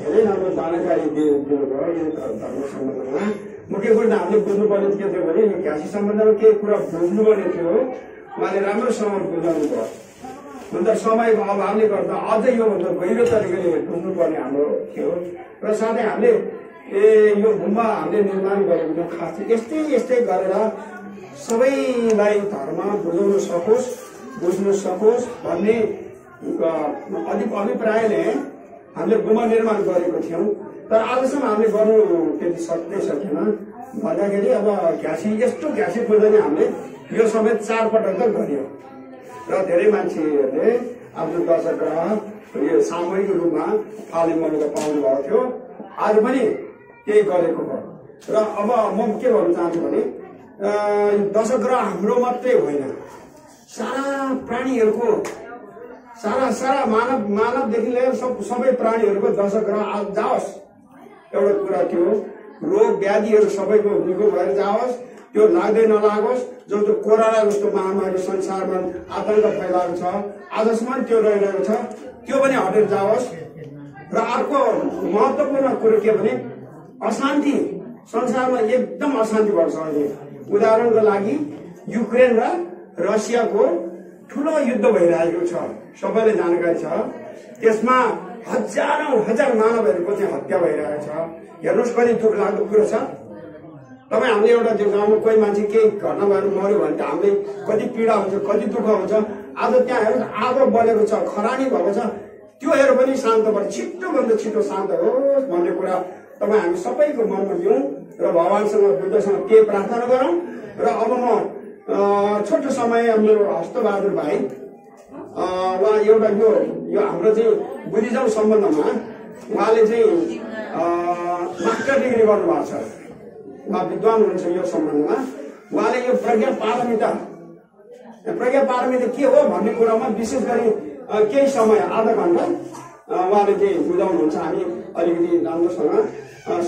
धेरै राम्रो जानकारी दिनुभयो यो धर्म सम्बन्धमा। मुख्य कुरा हामीले बुझ्नुपर्ने के थियो भने यो घ्यासी सम्बन्धमा केही कुरा बुझ्नुपर्ने थियो। उहाँले राम्रोसँग बुझाउनु भयो। हुन त समयको अभावले गर्दा अझै योभन्दा गहिरो तरिकाले बुझ्नुपर्ने हाम्रो थियो। र साथै हामीले यो गुम्बा हामीले निर्माण गरेको खास यस्तै गरेर सबैलाई धर्म बुझाउन सकोस्, बुझ्न सकोस् भन्ने अभिप्रायले हामीले गुम्बा निर्माण गरेको थियौँ। तर आजसम्म हामीले गर्नु त्यति सक्दै सकेन। भन्दाखेरि अब यस्तो घ्यासी पूजा नै हामीले यो समेत 4 पटक त गरियो र धेरै मान्छेहरूले आफ्नो दशग्रह यो सामूहिक रूपमा फालिमनको पाउनु भएको थियो। आज पनि त्यही गरेको हो। र अब म के भन्न चाहन्छु भने दशग्रह हाम्रो मात्रै होइन, सारा प्राणीहरूको सारा मानवदेखि लिएर सबै प्राणीहरूको दशग्रह जाओस्। एउटा कुरा त्यो रोग व्याधिहरू सबैको निको भएर जाओस्, त्यो लाग्दै नलागोस्। जो कोरोना जस्तो महामारी संसारमा आतंक फैलाएको छ आजसम्म त्यो रहिरहेको छ, त्यो पनि हटेर जाओस्। र अर्को महत्त्वपूर्ण कुरो के भने अशान्ति, संसारमा एकदम अशान्ति बढ्छ अहिले। उदाहरणको लागि युक्रेन र रसियाको ठुलो युद्ध भइरहेको छ, सबैलाई जानकारी छ। त्यसमा हजार मानवहरूको चाहिँ हत्या भइरहेको छ। हेर्नुहोस् कति दुःख लाग्दो कुरो छ। तपाईँ हामीले एउटा त्यो गाउँमा कोही मान्छे केही घटना भएर मर्यो भने त हामीले कति पीडा हुन्छ, कति दुःख हुन्छ। आज त्यहाँ हेर्नुहोस् आगो बलेको छ, खरानी भएको छ, त्यो हेरेर पनि शान्त भयो। छिटोभन्दा छिटो शान्त होस् भन्ने कुरा तपाईँ हामी सबैको मनमा दिउँ र भगवानसँग बुद्धसँग केही प्रार्थना गरौँ। र अब म छोटो समय मेरो हस्तबहादुर भाइ उहाँ एउटा यो हाम्रो चाहिँ बुद्धिज्म सम्बन्धमा उहाँले चाहिँ मास्टर डिग्री गर्नुभएको छ। उहाँ विद्वान हुनुहुन्छ यो सम्बन्धमा। उहाँले यो प्रज्ञा पारमिता के हो भन्ने कुरामा विशेष गरी केही समय आधा घण्टा उहाँले चाहिँ बुझाउनुहुन्छ। हामी अलिकति राम्रोसँग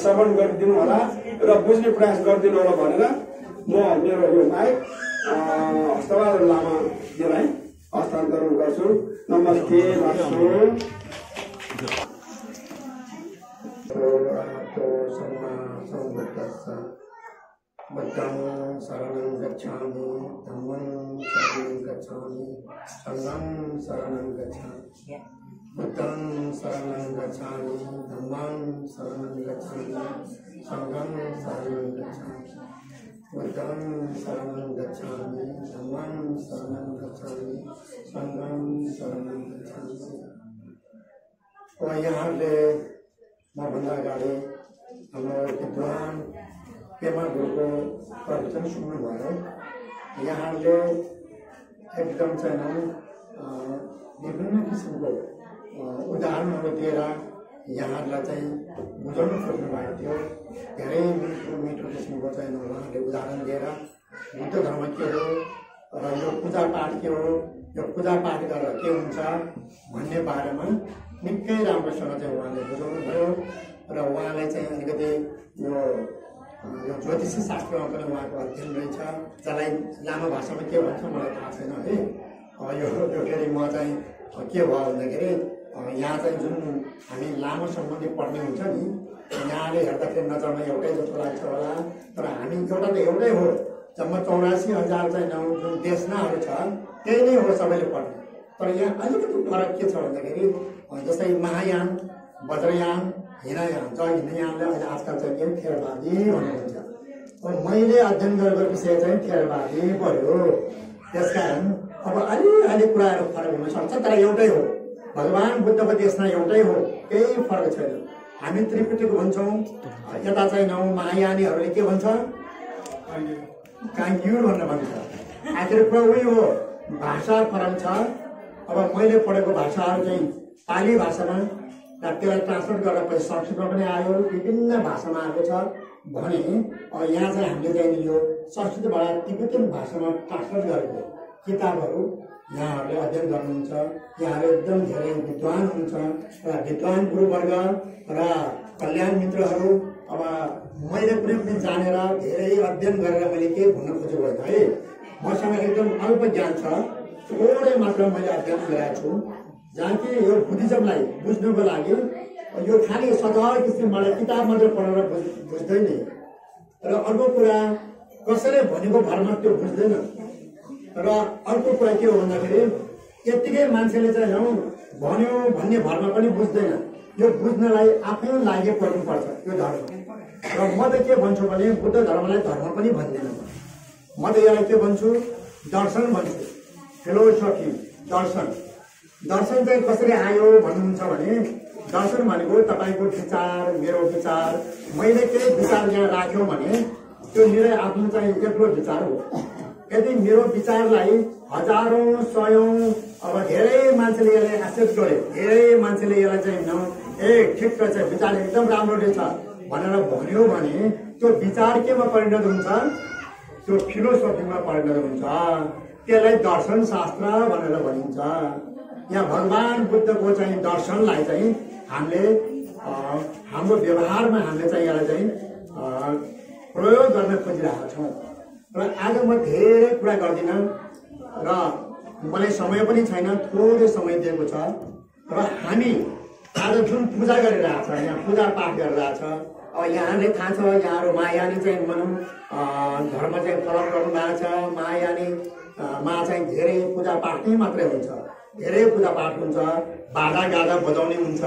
श्रवण गरिदिनु होला र बुझ्ने प्रयास गरिदिनु होला भनेर म मेरो यो माइक हस्तबहादुर लामाजीलाई हस्तान्तरण गर्छु। नमस्ते। बुद्धं शरणं गच्छामि, धम्मं शरणं गच्छामि, संघं शरणं गच्छामि। बुद्धं शरणं गच्छामि, धम्मं शरणं गच्छामि, संघं शरणं गच्छामि। बुद्धं शरणं गच्छामि, धम्मं शरणं गच्छामि, संघं शरणं गच्छामि। यहाँले मभन्दा अगाडि हाम्रो विद्वान पेमा गुरुको प्रवचन सुन्नुभयो। यहाँले एकदम चाहिँ विभिन्न किसिमको उदाहरणहरू दिएर यहाँहरूलाई चाहिँ बुझाउन खोज्नु भएको थियो। धेरै मिठो किसिमको चाहिँ उहाँले उदाहरण दिएर बुद्ध धर्म के हो र यो पूजापाठ के हो, यो पूजापाठ गरेर के हुन्छ भन्ने बारेमा निकै राम्रोसँग चाहिँ उहाँले बुझाउनु भयो। र उहाँलाई चाहिँ अलिकति यो ज्योतिष शास्त्रमा पनि उहाँको अध्ययन रहेछ, जसलाई लामो भाषामा के भन्छ मलाई थाहा छैन है। यो के अरे म चाहिँ के भयो भन्दाखेरि यहाँ चाहिँ जुन हामी लामो सम्बन्धी पढ्ने हुन्छ नि, यहाँले हेर्दाखेरि नजरमा एउटै जस्तो लाग्छ होला, तर हामी एउटा त एउटै हो। जम्मा 84,000 चाहिँ जुन देशनाहरू छ त्यही नै हो सबैले पढ्ने। तर यहाँ अलिकति फरक के छ भन्दाखेरि जस्तै महायान, वज्रयान, हिनयान, हिनयानले अहिले आजकल चाहिँ के थेरवादी भन्नुहुन्छ। मैले अध्ययन गरेको विषय चाहिँ थेरवादी पऱ्यो। त्यसकारण अब अलि कुराहरू फरक हुन सक्छ, तर एउटै हो। भगवान बुद्धको देशमा एउटै हो, केही फरक छैन। हामी त्रिपिटक भन्छौँ, यता चाहिँ महायानीहरूले के भन्छ काङ्ग्युर भनेर भन्छ। आखिर कुरा उही हो, भाषा फरक छ। अब मैले पढेको भाषाहरू चाहिँ पाली भाषामा, त्यसलाई ट्रान्सलेट गरेर पछि संस्कृतमा पनि आयो, विभिन्न भाषामा आएको छ भने यहाँ चाहिँ हामीले चाहिँ यो संस्कृतबाट तिब्बतन भाषामा ट्रान्सलेट गरेको किताबहरू यहाँहरूले अध्ययन गर्नुहुन्छ। यहाँहरू एकदम धेरै विद्वान हुनुहुन्छ र विद्वान गुरुवर्ग र कल्याण मित्रहरू। अब मैले पनि जानेर धेरै अध्ययन गरेर मैले के भन्न खोजेको होइन है। मसँग एकदम अल्प ज्ञान छ, थोरै मात्र मैले अध्ययन गरेको छु। जहाँ कि यो बुद्धिज्मलाई बुझ्नुको लागि यो खालि सधैँ किसिमबाट किताब मात्रै पढेर बुझ्दैन र अर्को कुरा कसैले भनेको भरमा त्यो बुझ्दैन र अर्को कुरा के हो भन्दाखेरि यत्तिकै मान्छेले चाहिँ भन्यो भन्ने भरमा पनि बुझ्दैन यो बुझ्नलाई आफै लागि पर्नुपर्छ यो धर्म र म त के भन्छु भने बुद्ध धर्मलाई धर्म पनि भन्दैन म त यसलाई के भन्छु दर्शन भन्छु फिलोसफी दर्शन दर्शन चाहिँ कसरी आयो भन्नुहुन्छ भने दर्शन भनेको तपाईँको विचार मेरो विचार मैले केही विचार यहाँ राख्यो भने त्यो मेरो आफ्नो चाहिँ एक्लो विचार हो यदि मेरो विचारलाई हजारौं सयौं अब धेरै मान्छेले यसलाई एक्सेप्ट गरे धेरै मान्छेले यसलाई चाहिँ ठिक रहेछ विचार एकदम राम्रो रहेछ भनेर भन्यो भने त्यो विचार केमा परिणत हुन्छ त्यो फिलोसफीमा परिणत हुन्छ त्यसलाई दर्शन शास्त्र भनेर भनिन्छ यहाँ भगवान बुद्धको चाहिँ दर्शनलाई चाहिँ हामीले हाम्रो व्यवहारमा हामीले चाहिँ यसलाई चाहिँ प्रयोग गर्न खोजिरहेका छौँ र आज म धेरै कुरा गर्दिनँ र मलाई समय पनि छैन थोरै समय दिएको छ र हामी आज जुन पूजा गरिरहेछ यहाँ पूजा पाठ गरिरहेछ अब यहाँले थाहा छ यहाँहरू मायाले चाहिँ भनौँ धर्म चाहिँ फरक गर्नु भएको छ मायाले मा चाहिँ धेरै पूजा पाठ नै मात्रै हुन्छ धेरै पूजा पाठ हुन्छ बाजा गाजा बजाउने हुन्छ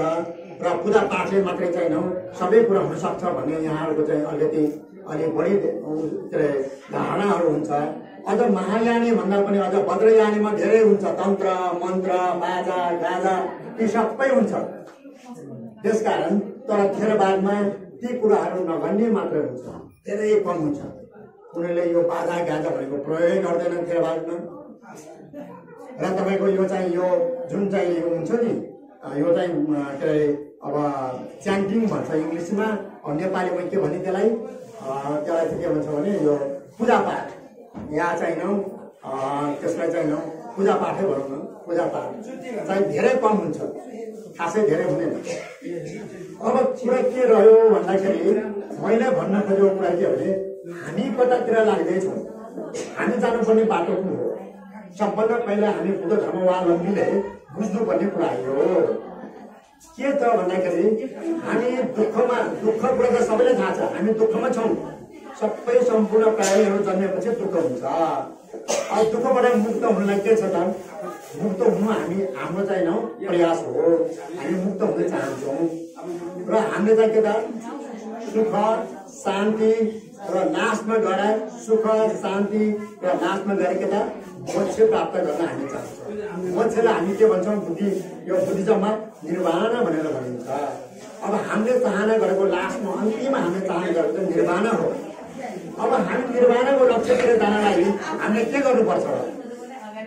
र पूजा पाठले मात्रै चाहिँ सबै कुरा हुनसक्छ भन्ने यहाँहरूको चाहिँ अलिकति अलि बढी धारणाहरू हुन्छ अझ महायानी भन्दा पनि अझ वज्रयानीमा धेरै हुन्छ तन्त्र मन्त्र बाजा गाजा ती सबै हुन्छ त्यसकारण तर थेरवादमा ती कुराहरू नगर्ने मात्रै हुन्छ धेरै कम हुन्छ उनीहरूले यो बाजा गाजा भनेको प्रयोग गर्दैन थेरवादमा र तपाईँको यो चाहिँ यो जुन चाहिँ यो हुन्छ नि यो चाहिँ के अरे अब च्यान्टिङ भन्छ इङ्ग्लिसमा नेपालीमा के भन्ने त्यसलाई चाहिँ के भन्छ भने यो पूजापाठ यहाँ चाहिँ त्यसलाई चाहिँ पूजापाठै भनौँ न पूजापाठ चाहिँ धेरै कम हुन्छ खासै धेरै हुँदैन अब कुरा के रह्यो भन्दाखेरि मैले भन्न खोजेको कुरा के भने हामी कतातिर लाग्दैछौँ हामी जानुपर्ने बाटो कुन हो सबभन्दा पहिला हामी बुद्ध धर्मावलम्बीले बुझ्नुपर्ने कुरा हो के त भन्दाखेरि हामी दुःख कुरा त सबैलाई थाहा छ हामी दुःखमा छौँ सबै सम्पूर्ण प्राणीहरू जन्मेपछि दुःख हुन्छ अब दुःखबाट मुक्त हुनलाई के छ त मुक्त हुनु हाम्रो चाहिँ प्रयास हो हामी मुक्त हुन चाहन्छौँ र हामीले चाहिँ के त सुख शान्ति र नाशमा गएर सुख शान्ति र नाशमा गएर के त मोक्ष प्राप्त गर्न हामी चाहन्छौँ मोक्षलाई हामी के भन्छौँ यो बुद्धिज्ममा निर्वाणा भनेर भनिन्छ अब हामीले चाहना गरेको लास्टमा अन्तिममा हामीले चाहना गरेको निर्वाणा हो अब हामी निर्वाणाको लक्ष्यतिर जानलाई हामीले के गर्नुपर्छ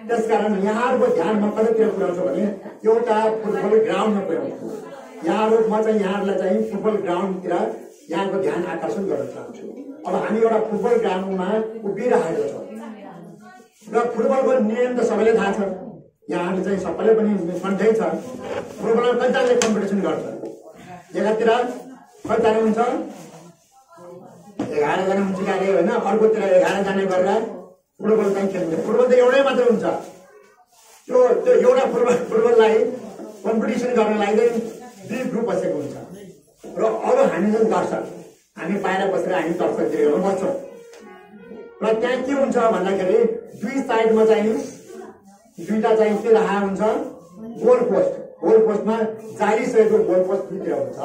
त्यसकारण यहाँहरूको ध्यान म कतैतिर पुर्याउँछु भने एउटा फुटबल ग्राउन्डमा पुर्याउँछु म चाहिँ यहाँहरूलाई चाहिँ फुटबल ग्राउन्डतिर यहाँको ध्यान आकर्षण गर्न चाहन्छु अब हामी एउटा फुटबल ग्राउन्डमा उभिरहेको छौँ र फुटबलको नियम त सबैलाई थाहा छ यहाँले चाहिँ सबैले पनि कन्ठै छ फुटबलमा कतिजनाले कम्पिटिसन गर्छ एकातिर कतिजना हुन्छ 11 जना हुन्छ कि होइन अर्कोतिर 11 जना गरेर फुटबल चाहिँ खेल्छ फुटबल त एउटै मात्रै हुन्छ त्यो एउटा फुटबललाई कम्पिटिसन गर्नलाई चाहिँ 2 ग्रुप बसेको हुन्छ र अरू हामी जुन दर्शक हामी बाहिर बसेर हामी दर्शकतिर बस्छौँ र त्यहाँ के हुन्छ भन्दाखेरि दुई साइडमा चाहिँ दुईटा चाहिँ के राखेको हुन्छ गोल पोस्टमा जारिसकेको गोल पोस्ट दुईतिर हुन्छ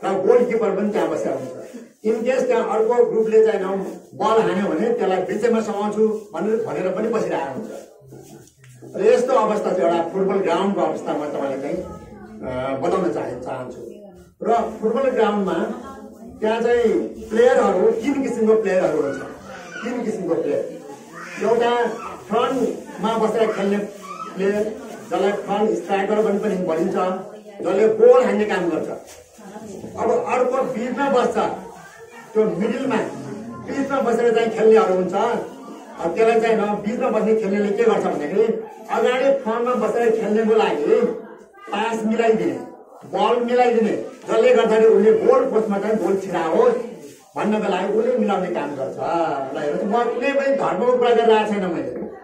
र गोलकिपर पनि त्यहाँ बसेर हुन्छ इनकेस त्यहाँ अर्को ग्रुपले चाहिँ बल हान्यो भने त्यसलाई बिचैमा समाउँछु भनेर पनि बसिरहेको हुन्छ र यस्तो अवस्था चाहिँ एउटा फुटबल ग्राउन्डको अवस्थामा तपाईँले चाहिँ बताउन चाहन्छु र फुटबल ग्राउन्डमा त्यहाँ चाहिँ प्लेयरहरू 3 किसिमको प्लेयरहरू हुन्छ 3 किसिमको प्लेयर एउटा फ्रन्टमा बसेर खेल्ने प्लेयर जसलाई फ्रन्ट स्ट्राइकर पनि भनिन्छ जसले गोल हान्ने काम गर्छ अब अर्को बिचमा बस्छ त्यो मिडलमा बिचमा बसेर चाहिँ खेल्नेहरू हुन्छ त्यसलाई चाहिँ बिचमा बस्ने खेल्नेले के गर्छ भन्दाखेरि अगाडि फ्रन्टमा बसेर खेल्नेको लागि पास मिलाइदिने बल मिलाइदिने जसले गर्दाखेरि उसले गोल पोस्टमा चाहिँ गोल छिराओस् भन्नको लागि उसले मिलाउने काम गर्छ ल हेर्नुहोस् म कुनै पनि धर्मको कुरा गरिरहेको छैन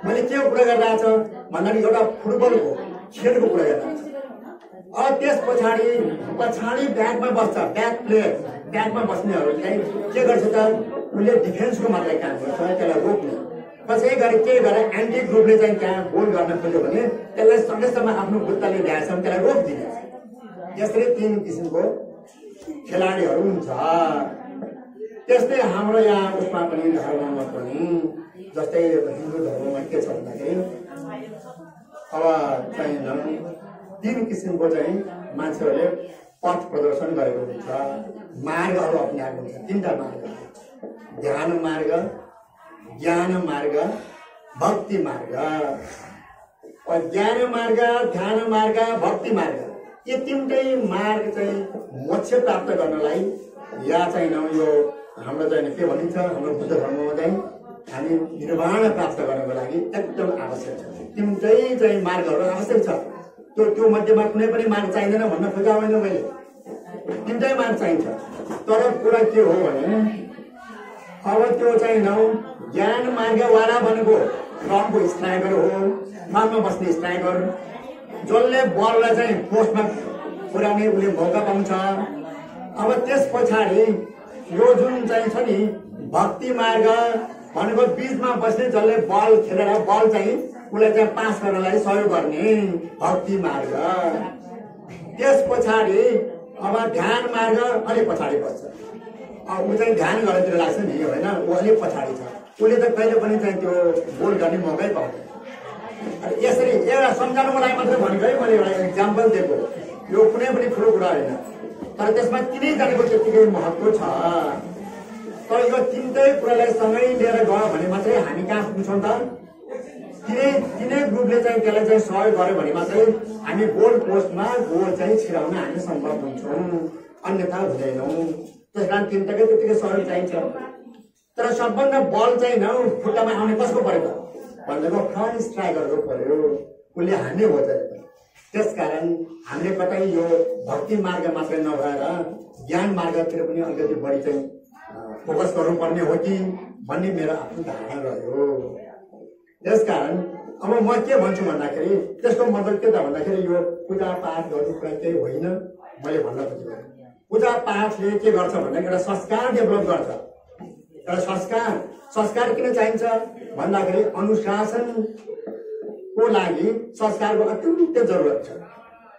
मैले के कुरा गरिरहेको छ भन्दाखेरि एउटा फुटबलको खेलको कुरा गर्दा त्यस पछाडि ब्याकमा बस्छ, ब्याकमा बस्नेहरूलाई के गर्छ त उसले डिफेन्सको मात्रै काम गर्छ, त्यसलाई रोक्ने कसै गरी के गरेर एन्टी ग्रुपले चाहिँ त्यहाँ गोल गर्न खोज्यो भने त्यसलाई सँगैसँग आफ्नो खुट्टाले ल्याएसम्म त्यसलाई रोकिदिने। यसरी 3 किसिमको खेलाडीहरू हुन्छ। त्यस्तै हाम्रो यहाँ उसमा पनि धर्ममा पनि जस्तै हिन्दू धर्ममा के छ भन्दाखेरि अब चाहिँ 3 किसिमको चाहिँ मान्छेहरूले पथ प्रदर्शन गरेको हुन्छ, मार्गहरू अपनाएको हुन्छ। 3टा मार्ग, ध्यान मार्ग, ज्ञान मार्ग, भक्ति मार्ग। ज्ञान मार्ग, ध्यान मार्ग, भक्ति मार्ग, ये 3टै मार्ग चाहिँ मोक्ष प्राप्त गर्नलाई या चाहिँ यो हाम्रो चाहिँ के भनिन्छ, हाम्रो बुद्ध धर्ममा चाहिँ हामी निर्वाण प्राप्त गर्नको लागि एकदम आवश्यक छ। 3टै चाहिँ मार्गहरू आवश्यक छ। त्यो मध्येमा कुनै पनि मार्ग चाहिँदैन भन्न खोजा होइन मैले, 3टै मार्ग चाहिन्छ। तर कुरा के हो भने अब त्यो चाहिँ ज्ञान मार्गवाला बनेको रङको स्ट्राइकर हो, मालमा बस्ने स्ट्राइकर, जसले बललाई चाहिँ पोस्टमा पुर्याउने उसले मौका पाउँछ। अब त्यस पछाडि यो जुन चाहिँ छ नि भक्ति मार्ग भनेको बीचमा बस्ने, जसले बल खेलेर बल चाहिँ उसलाई चाहिँ पास गर्नलाई सहयोग गर्ने भक्ति मार्ग। त्यस पछाडि अब ध्यान मार्ग अलिक पछाडि बस्छ। ऊ चाहिँ ध्यान गरेर लाग्छ नि होइन, ऊ अलिक पछाडि छ, उसले त कहिले पनि चाहिँ त्यो गोल गर्ने मौकै पाउँदैन। यसरी एउटा सम्झाउनुको लागि मात्रै भनेको है, मैले एउटा इक्जाम्पल दिएको, यो कुनै पनि ठुलो कुरा होइन, तर त्यसमा 3जनाको त्यतिकै महत्त्व छ। तर यो 3टै कुरालाई सँगै लिएर गयो भने मात्रै हामी कहाँ पुग्छौँ त? तिनै ग्रुपले चाहिँ त्यसलाई चाहिँ सहयोग गर्यो भने मात्रै हामी गोल पोस्टमा गोल चाहिँ छिराउन हामी सम्भव हुन्छौँ, अन्यथा हुँदैनौँ। त्यस कारण 3टाकै त्यतिकै सहयोग चाहिन्छ। तर सबभन्दा बल चाहिँ खुट्टामा आउने कसको पऱ्यो भनेको फ्रन्ट स्ट्राइकरको पऱ्यो, उसले हान्ने हो चाहिँ। त्यसकारण हामीले कतै यो भक्ति मार्ग मात्रै नभएर ज्ञान मार्गतिर पनि अलिकति बढी चाहिँ फोकस गर्नुपर्ने हो कि भन्ने मेरो आफ्नो धारणा रह्यो। त्यसकारण अब म के भन्छु भन्दाखेरि त्यसको मतलब के त भन्दाखेरि यो पूजा पाठ गर्नु कुरा केही होइन, मैले भन्न खोजेको। पूजा पाठले के गर्छ भन्दाखेरि एउटा संस्कार डेभलप गर्छ। एउटा संस्कार किन चाहिन्छ भन्दाखेरि अनुशासनको लागि संस्कारको अत्यन्त जरुरत छ।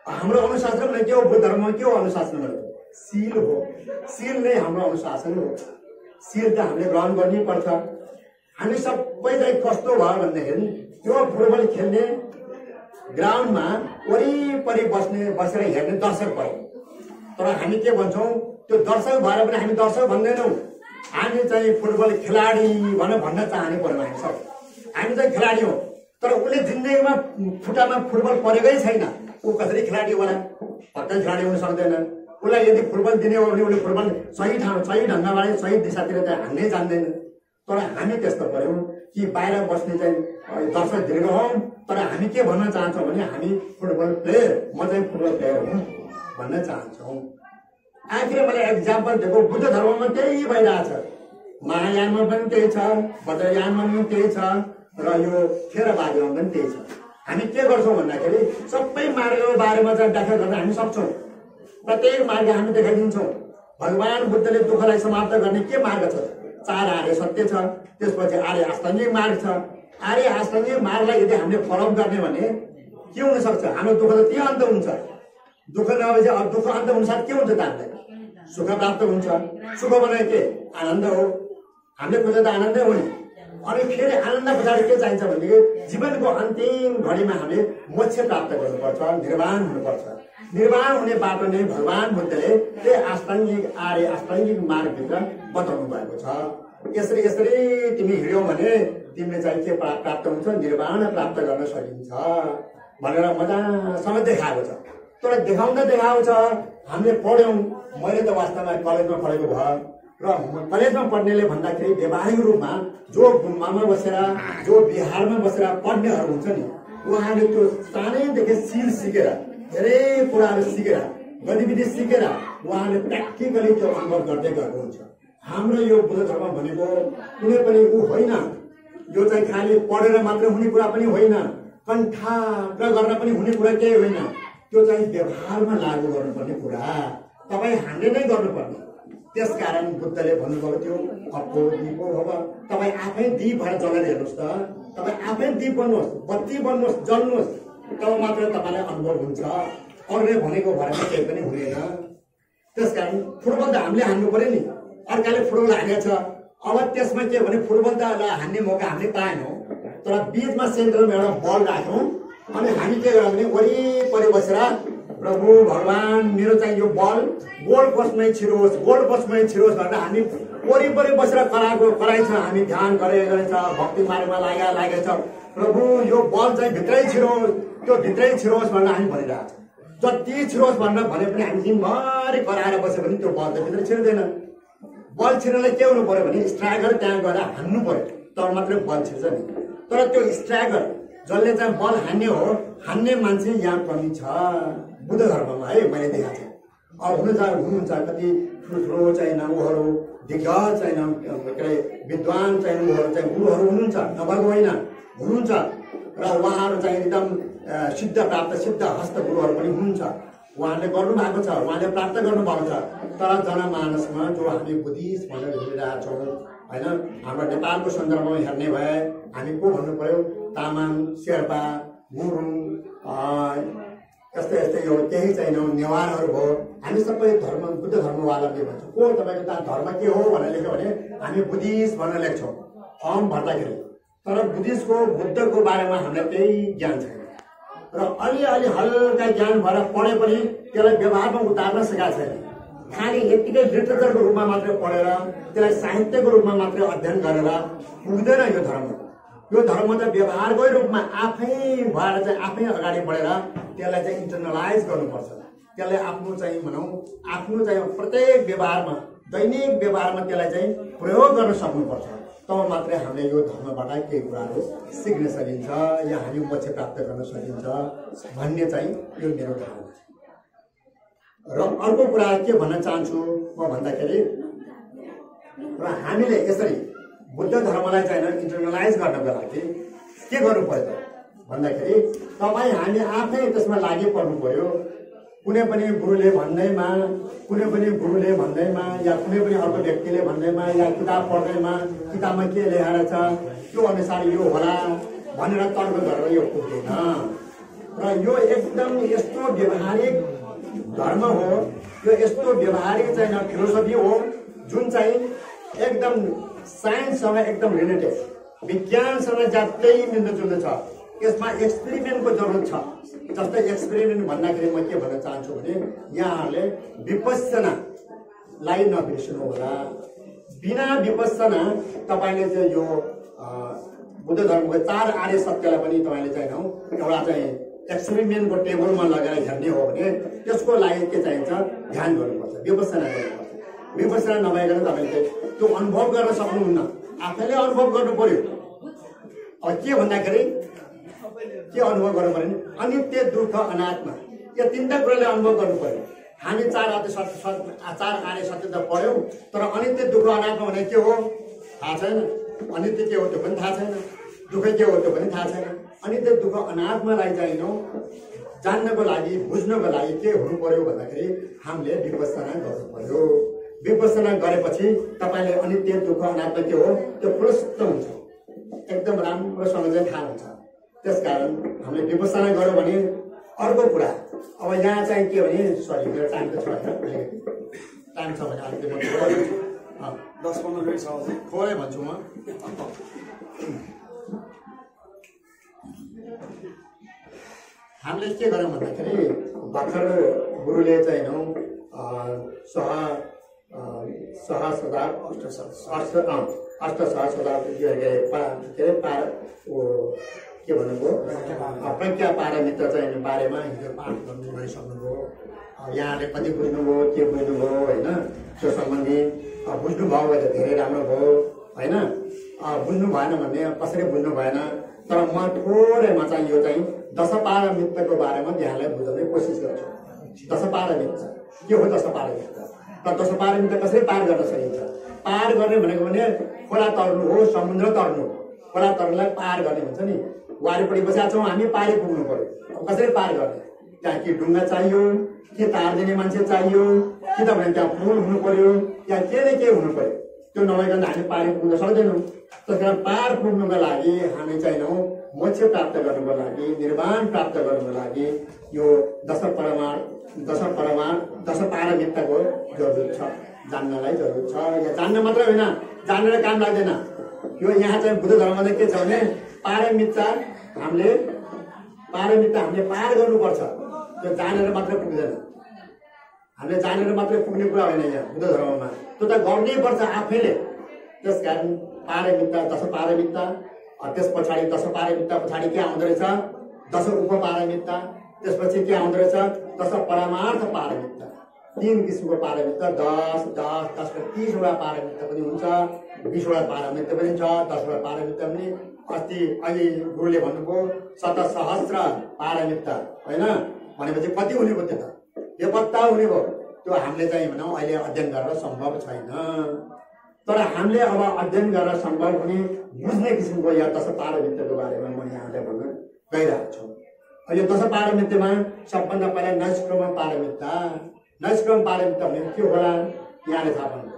हाम्रो अनुशासन के हो? बुद्ध धर्ममा के हो अनुशासन भनेको? शील हो। शील नै हाम्रो अनुशासन हो। शील त हामीले ग्रहण गर्नै पर्छ। हामी सबै चाहिँ कस्तो भयो भन्दाखेरि त्यो फुटबल खेल्ने ग्राउन्डमा वरिपरि बसेर हेर्ने दर्शक भयो। तर हामी के भन्छौँ? त्यो दर्शक भएर पनि हामी दर्शक भन्दैनौँ, हामी चाहिँ फुटबल खेलाडी भनेर भन्न चाहने पर्यो। हामी सब हामी चाहिँ खेलाडी हो, तर उसले जिन्दगीमा खुट्टामा फुटबल परेकै छैन, ऊ कसरी खेलाडी होला? पक्कै खेलाडी हुन सक्दैन। उसलाई यदि फुटबल दिने हो भने उसले फुटबल सही ठाउँ सही ढङ्गबाट सही दिशातिर चाहिँ हान्नै जान्दैन। तर हामी त्यस्तो पर्यौँ कि बाहिर बस्ने चाहिँ दर्शक दीर्घ हौँ, तर हामी के भन्न चाहन्छौँ भने हामी फुटबल प्लेयर, म चाहिँ फुटबल प्लेयर हुँ भन्न चाहन्छौँ। आखिर मैले एक्जाम्पल दिएको बुद्ध धर्ममा त्यही भइरहेछ, महायानमा पनि त्यही छ, वज्रयानमा पनि त्यही छ, र यो थेरवादमा पनि त्यही छ। हामी के गर्छौँ भन्दाखेरि सबै मार्गको बारेमा चाहिँ व्याख्या गर्न हामी सक्छौँ। प्रत्येक मार्ग हामी देखाइदिन्छौँ। भगवान बुद्धले दुःखलाई समाप्त गर्ने के मार्ग छ? 4 आर्य सत्य छ, त्यसपछि आर्य अष्टाङ्गिक मार्ग छ। आर्य अष्टाङ्गिक मार्गलाई यदि हामीले फलो गर्ने भने के हुन सक्छ? हाम्रो दुःख त त्यही अन्त हुन्छ। दुःख नभएपछि अब दुःख अन्त अनुसार के हुन्छ त? हामीलाई सुख प्राप्त हुन्छ। सुख भनेको के? आनन्द हो। हामीले खोजेको त आनन्दै हो नि। अनि फेरि आनन्द पछाडि के चाहिन्छ भनेदेखि जीवनको अन्तिम घडीमा हामीले मोक्ष प्राप्त गर्नुपर्छ, निर्वाण हुनुपर्छ। निर्वाण हुने बाटो नै भगवान बुद्धले त्यही अष्टाङ्गिक आर्य अष्टाङ्गिक मार्गभित्र बताउनु भएको छ। यसरी यसरी तिमी हिँड्यौ भने तिमीले चाहिँ के प्राप्त हुन्छ? निर्वाण प्राप्त गर्न सकिन्छ भनेर मजासँग देखाएको छ। तर देखाएको छ, हामीले पढ्यौँ। मैले त वास्तवमा कलेजमा पढेको भयो, र कलेजमा पढ्नेले भन्दाखेरि व्यावहारिक रूपमा जो गुम्बामा बसेर जो बिहारमा बसेर पढ्नेहरू हुन्छ नि, उहाँले त्यो सानैदेखि सिल सिकेर धेरै कुराहरू सिकेर गतिविधि सिकेर उहाँले प्र्याक्टिकली त्यो अनुभव गर्दै गएको हुन्छ। हाम्रो यो बुद्ध धर्म भनेको कुनै पनि ऊ होइन, यो चाहिँ खालि पढेर मात्र हुने कुरा पनि होइन। कण्ठाग्र गर्न पनि हुने कुरा केही होइन, त्यो चाहिँ व्यवहारमा लागू गर्नुपर्ने कुरा, तपाईँ हामीले नै गर्नुपर्ने। त्यसकारण बुद्धले भन्नुभयो त्यो अप्पो दीपो भव, तपाईँ आफै दीप भएर जलेर हेर्नुहोस् त, तपाईँ आफै दीप बन्नुहोस्, बत्ती बन्नुहोस्, जल्नुहोस्, तब मात्र तपाईँलाई अनुभव हुन्छ। अरूले भनेको भएर केही पनि हुँदैन। त्यसकारण फुटबल त हामीले हान्नु पर्यो नि, अर्काले फुटबल हानेको छ, अब त्यसमा के भने फुटबल त हान्ने मौका हामीले पाएनौँ, तर बिचमा सेन्टरमा एउटा बल राख्यौँ अनि हामी के गर्यौँ भने वरिपरि बसेर प्रभु भगवान् मेरो चाहिँ यो बल गोल पोस्टमै छिरोस्, गोल पोस्टमै छिरोस् भनेर हामी वरिपरि बसेर कराइछ, हामी ध्यान गरेछ, भक्ति मार्गमा लागेको छ, प्रभु यो बल चाहिँ भित्रै छिरोस्, त्यो भित्रै छिरोस् भनेर हामी भनिरहेको छ। जति छिरोस् भनेर भने पनि हामी दिनभरि कराएर बस्यो भने त्यो बल त भित्र छिर्दैन। बल छिर्नलाई के हुनु पर्यो भने स्ट्राइकर त्यहाँ गएर हान्नु पर्यो, तर मात्रै बल छिर्छ नि। तर त्यो स्ट्राइकर जसले चाहिँ बल हान्ने हो, हान्ने मान्छे यहाँ कमी छ बुद्ध धर्ममा है, मैले देखाएको छु। अब हुनुहुन्छ कति ठुल्ठुलो चाहिँ उहरू दिग्गज चाहिँ के अरे विद्वान चाहिँ उहरू चाहिँ गुरुहरू हुनुहुन्छ, नभएको होइन, हुनुहुन्छ, र उहाँहरू चाहिँ एकदम सिद्ध प्राप्त सिद्ध हस्त गुरुहरू पनि हुनुहुन्छ, उहाँले गर्नुभएको छ, उहाँले प्राप्त गर्नुभएको छ। तर जनमानसमा जो हामी बुद्धिस्ट भनेर हिँडिरहेका छौँ होइन, हाम्रो नेपालको सन्दर्भमा हेर्ने भए हामी को भन्नु पर्यो, तामाङ, शेर्पा, गुरुङ, यस्तै यस्तै यो केही छैन नेवारहरू भयो, हामी सबै धर्म बुद्ध धर्मवालाले भन्छौँ। को तपाईँको त धर्म के हो भनेर लेख्यो भने हामी बुद्धिस्ट भनेर लेख्छौँ फर्म भर्दाखेरि, तर बुद्धिस्टको बुद्धको बारेमा हामीलाई केही ज्ञान छैन, र अलिअलि हल्का ज्ञान भएर पढे पनि त्यसलाई व्यवहारमा उतार्न सकेका छैन। खालि यत्तिकै लिटरेचरको रूपमा मात्रै पढेर त्यसलाई साहित्यको रूपमा मात्रै अध्ययन गरेर पुग्दैन यो धर्म। यो धर्म त व्यवहारकै रूपमा आफै भएर चाहिँ आफै अगाडि बढेर त्यसलाई चाहिँ इन्टरनलाइज गर्नुपर्छ, त्यसलाई आफ्नो चाहिँ भनौँ आफ्नो चाहिँ प्रत्येक व्यवहारमा दैनिक व्यवहारमा त्यसलाई चाहिँ प्रयोग गर्न सक्नुपर्छ, तब मात्रै हामीले यो धर्मबाट केही कुराहरू सिक्न सकिन्छ या हामी मोक्ष प्राप्त गर्न सकिन्छ भन्ने चाहिँ यो मेरो धारणा छ। र अर्को कुरा के भन्न चाहन्छु म भन्दाखेरि, र हामीले यसरी बुद्ध धर्मलाई चाहिँ इन्टरनलाइज गर्नको लागि के गर्नु पर्यो भन्दाखेरि तपाईँ हामी आफै त्यसमा लागि पर्नु पर्यो। कुनै पनि गुरुले भन्दैमा, कुनै पनि गुरुले भन्दैमा या कुनै पनि अर्को व्यक्तिले भन्दैमा या किताब पढ्दैमा किताबमा के लेखेर छ त्यो अनुसार यो होला भनेर तर्क गरेर यो पुग्दैन। र यो एकदम यस्तो व्यवहारिक धर्म हो, यो यस्तो व्यवहारिक चाहिँ फिलोसफी हो जुन चाहिँ एकदम साइन्ससँग एकदम रिलेटेड, विज्ञानसँग ज्यादै मिल्दोजुल्दो छ। यसमा एक्सपेरिमेन्टको जरुरत छ। जस्तै एक्सपेरिमेन्ट भन्दाखेरि म के भन्न चाहन्छु भने यहाँहरूले विपस्सनालाई नबिर्सनु होला। बिना विपस्सना तपाईँले चाहिँ यो बुद्ध धर्मको 4 आर्य सत्यलाई पनि तपाईँले चाहिँ एउटा चाहिँ एक्सपेरिमेन्टको टेबलमा लगाएर हेर्ने हो भने त्यसको लागि के चाहिन्छ, ध्यान गर्नुपर्छ, विपस्सना गर्नुपर्छ। विपस्सना नभइकन तपाईँले त्यो अनुभव गर्न सक्नुहुन्न, आफैले अनुभव गर्नु पर्यो। अब के भन्दाखेरि के अनुभव गर्नु पर्यो भने अनित्य, दुःख, अनात्मा, यो 3टा कुराले अनुभव गर्नु पर्यो। हामी 4 आर्य सत्य त पढ्यौँ, तर अनित्य, दुःख, अनात्मा भने के हो थाहा छैन। अनित्य के हो त्यो पनि थाहा छैन, दुःख के हो त्यो पनि थाहा छैन। अनित्य, दुःख, अनात्मालाई चाहिँ जान्नको लागि, बुझ्नको लागि के हुनु पर्यो भन्दाखेरि हामीले विपस्सना गर्नु पर्यो। विपस्सना गरेपछि तपाईँले अनित्य, दुःख, अनात्मा के हो त्यो प्रष्ट हुन्छ, एकदम राम्रोसँग चाहिँ थाहा हुन्छ। त्यसकारण हामीले विपस्सना गर्यो भने अर्को कुरा, अब यहाँ चाहिँ के भने सरी मेरो टाइम त छ होइन, टाइम छ भने अलिकति म 10-15 मिनट छ थोरै भन्छु म। हामीले के गर्यौँ भन्दाखेरि भर्खर गुरुले चाहिँ के भन्नुभयो प्रज्ञा पारमित्र चाहिँ बारेमा हिजो पाठ गर्नु भइसक्नुभयो। यहाँले कति बुझ्नुभयो, के बुझ्नुभयो होइन, त्यो सम्बन्धी बुझ्नुभयो भने त धेरै राम्रो भयो होइन। बुझ्नु भएन भने कसरी बुझ्नु भएन, तर म थोरैमा चाहिँ यो चाहिँ दशपारमित्रको बारेमा यहाँलाई बुझाउने कोसिस गर्छु। दशपारमित्र के हो दशपारमित्र, र दशपारमित्र कसरी पार गर्न सकिन्छ? पार गर्ने भनेको भने खोला तर्नु हो, समुद्र तर्नु हो। खोला तर्नुलाई पार गर्ने हुन्छ नि, वारिपट्टि बसेका छौँ, हामी पारै पुग्नु पर्यो। अब कसरी पार गर्ने? त्यहाँ कि ढुङ्गा चाहियो, कि तार दिने मान्छे चाहियो, कि त भने त्यहाँ पुल हुनु पर्यो, या के न के हुनु पर्यो। त्यो नभइकन हामी पारै पुग्न सक्दैनौँ। त्यस कारण पार पुग्नुको लागि हामी चाहिनौँ मोक्ष प्राप्त गर्नुको लागि, निर्वाण प्राप्त गर्नुको लागि यो दश पारमिताको जरुरत छ, जान्नलाई जरुरत छ। या जान्न मात्र होइन, जानेर काम लाग्दैन। यो यहाँ चाहिँ बुद्ध धर्ममा चाहिँ के छ भने पारमिता हामीले पार गर्नुपर्छ। त्यो जानेर मात्रै पुग्दैन, हामीले जानेर मात्रै पुग्ने कुरा होइन यहाँ बुद्ध धर्ममा, त्यो त गर्नै पर्छ आफैले। त्यस कारण पारमिता, दश पारमिता, त्यस पछाडि दश पारमिता पछाडि के आउँदो रहेछ? दश उपपारमिता, त्यसपछि के आउँदो रहेछ? दश परमार्थ पारमिता। 3 किसिमको पारमिता, 10 30वटा पारमिता पनि हुन्छ, 20वटा पारमिता पनि छ, 10वटा पारमिता पनि। अस्ति अहिले गुरुले भन्नुभयो 7,000 पारमिता होइन भनेपछि कति हुने भयो? त्यो त बेपत्ता हुने भयो। त्यो हामीले चाहिँ भनौँ अहिले अध्ययन गरेर सम्भव छैन। तर हामीले अब अध्ययन गरेर सम्भव हुने बुझ्ने किसिमको या दश पारमिताको बारेमा म यहाँलाई भन्न गइरहेको छु। यो दश पारमितामा सबभन्दा पहिला नैष्क्रम पारमिता। नैष्क्रम पारमिता भने के होला यहाँले थाहा पाउनु